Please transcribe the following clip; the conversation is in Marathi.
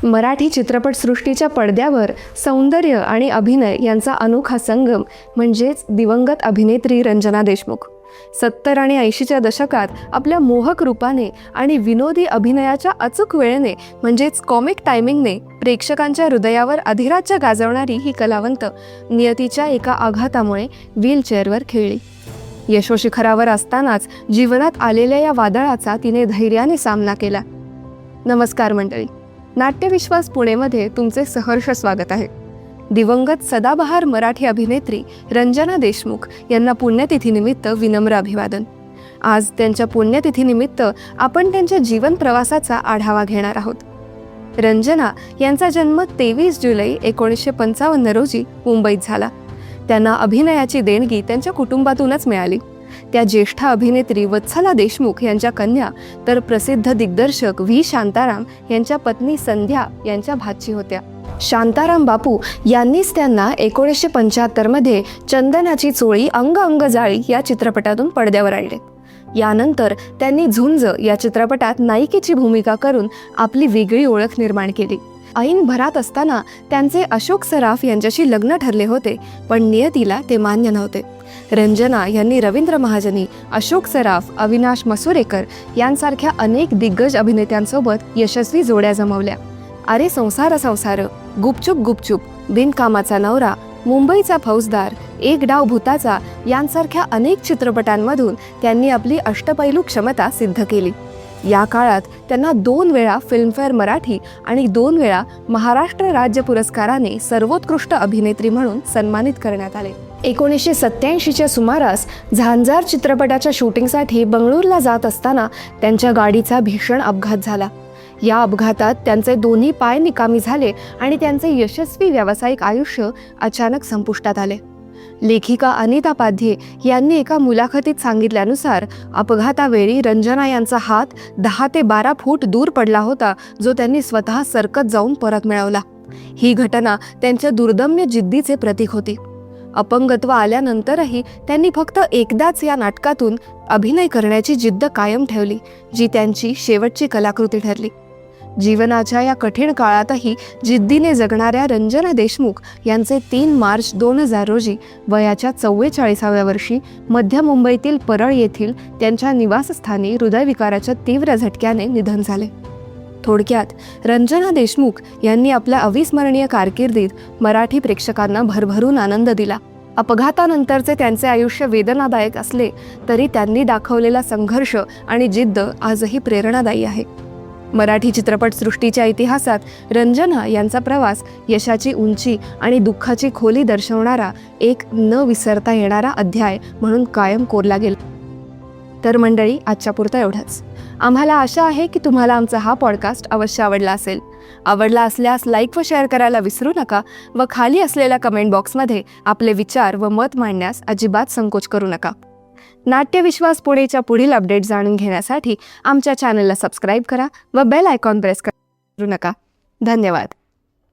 मराठी चित्रपटसृष्टीच्या पडद्यावर सौंदर्य आणि अभिनय यांचा अनोखा संगम म्हणजेच दिवंगत अभिनेत्री रंजना देशमुख. 70 आणि 80च्या दशकात आपल्या मोहक रूपाने आणि विनोदी अभिनयाच्या अचूक वेळेने म्हणजेच कॉमिक टायमिंगने प्रेक्षकांच्या हृदयावर अधिराज्य गाजवणारी ही कलावंत नियतीच्या एका आघातामुळे व्हीलचेअरवर खेळली. यशोशिखरावर असतानाच जीवनात आलेल्या या वादळाचा तिने धैर्याने सामना केला. नमस्कार मंडळी, नाट्यविश्वास पुणेमध्ये तुमचे सहर्ष स्वागत आहे. दिवंगत सदाबहार मराठी अभिनेत्री रंजना देशमुख यांना पुण्यतिथीनिमित्त विनम्र अभिवादन. आज त्यांच्या पुण्यतिथीनिमित्त आपण त्यांच्या जीवन प्रवासाचा आढावा घेणार आहोत. रंजना यांचा जन्म 23 जुलै 1955 रोजी मुंबईत झाला. त्यांना अभिनयाची देणगी त्यांच्या कुटुंबातूनच मिळाली. त्या ज्येष्ठ अभिनेत्री वत्सला देशमुख यांच्या कन्या तर प्रसिद्ध दिग्दर्शक व्ही शांताराम यांच्या पत्नी संध्या यांच्या भाची होत्या. शांताराम बापू यांनीच त्यांना 1975 मध्ये चंदनाची चोळी अंग अंग जाळी या चित्रपटातून पडद्यावर आणले. यानंतर त्यांनी झुंज या चित्रपटात नायिकेची भूमिका करून आपली वेगळी ओळख निर्माण केली. ऐन भरात असताना त्यांचे अशोक सराफ यांच्याशी लग्न ठरले होते, पण नियतीला ते मान्य नव्हते. रंजना यांनी रवींद्र महाजनी, अशोक सराफ, अविनाश मसुरेकर यांसारख्या अनेक दिग्गज अभिनेत्यांसोबत यशस्वी जोड्या जमवल्या. अरे संसार संसार, गुपचूप गुपचूप, बिनकामाचा नवरा, मुंबईचा फौजदार, एक डाव भूताचा यांसारख्या अनेक चित्रपटांमधून त्यांनी आपली अष्टपैलू क्षमता सिद्ध केली. या काळात त्यांना 2 वेळा फिल्मफेअर मराठी आणि 2 वेळा महाराष्ट्र राज्य पुरस्काराने सर्वोत्कृष्ट अभिनेत्री म्हणून सन्मानित करण्यात आले. 1987च्या सुमारास झांजार चित्रपटाच्या शूटिंगसाठी बंगळूरला जात असताना त्यांच्या गाडीचा भीषण अपघात झाला. या अपघातात त्यांचे दोन्ही पाय निकामी झाले आणि त्यांचे यशस्वी व्यावसायिक आयुष्य अचानक संपुष्टात आले. लेखिका अनिता पाध्ये यांनी एका मुलाखतीत सांगितल्यानुसार अपघातावेळी रंजना यांचा हात 10 ते 12 फूट दूर पडला होता, जो त्यांनी स्वतः सरकत जाऊन परत मिळवला. ही घटना त्यांच्या दुर्दम्य जिद्दीचे प्रतीक होती. अपंगत्व आल्यानंतरही त्यांनी फक्त एकदाच या नाटकातून अभिनय करण्याची जिद्द कायम ठेवली, जी त्यांची शेवटची कलाकृती ठरली. जीवनाच्या या कठीण काळातही जिद्दीने जगणाऱ्या रंजना देशमुख यांचे 3 मार्च 2000 रोजी वयाच्या 44व्या वर्षी मध्य मुंबईतील परळ येथील त्यांच्या निवासस्थानी हृदयविकाराच्या तीव्र झटक्याने निधन झाले. थोडक्यात रंजना देशमुख यांनी आपल्या अविस्मरणीय कारकिर्दीत मराठी प्रेक्षकांना भरभरून आनंद दिला. अपघातानंतरचे त्यांचे आयुष्य वेदनादायक असले तरी त्यांनी दाखवलेला संघर्ष आणि जिद्द आजही प्रेरणादायी आहे. मराठी चित्रपटसृष्टीच्या इतिहासात रंजना यांचा प्रवास यशाची उंची आणि दुःखाची खोली दर्शवणारा एक न विसरता येणारा अध्याय म्हणून कायम कोरला गेला. तर मंडळी, आजच्या पुरतं एवढंच. आम्हाला आशा आहे की तुम्हाला आमचा हा पॉडकास्ट अवश्य आवडला असेल. आवडला असल्यास लाईक व शेअर करायला विसरू नका व खाली असलेल्या कमेंट बॉक्समध्ये आपले विचार व मत मांडण्यास अजिबात संकोच करू नका. नाट्यविश्वास पुणेच्या पुढील अपडेट जाणून घेण्यासाठी आमच्या चॅनलला सबस्क्राईब करा व बेल आयकॉन प्रेस करू नका. धन्यवाद.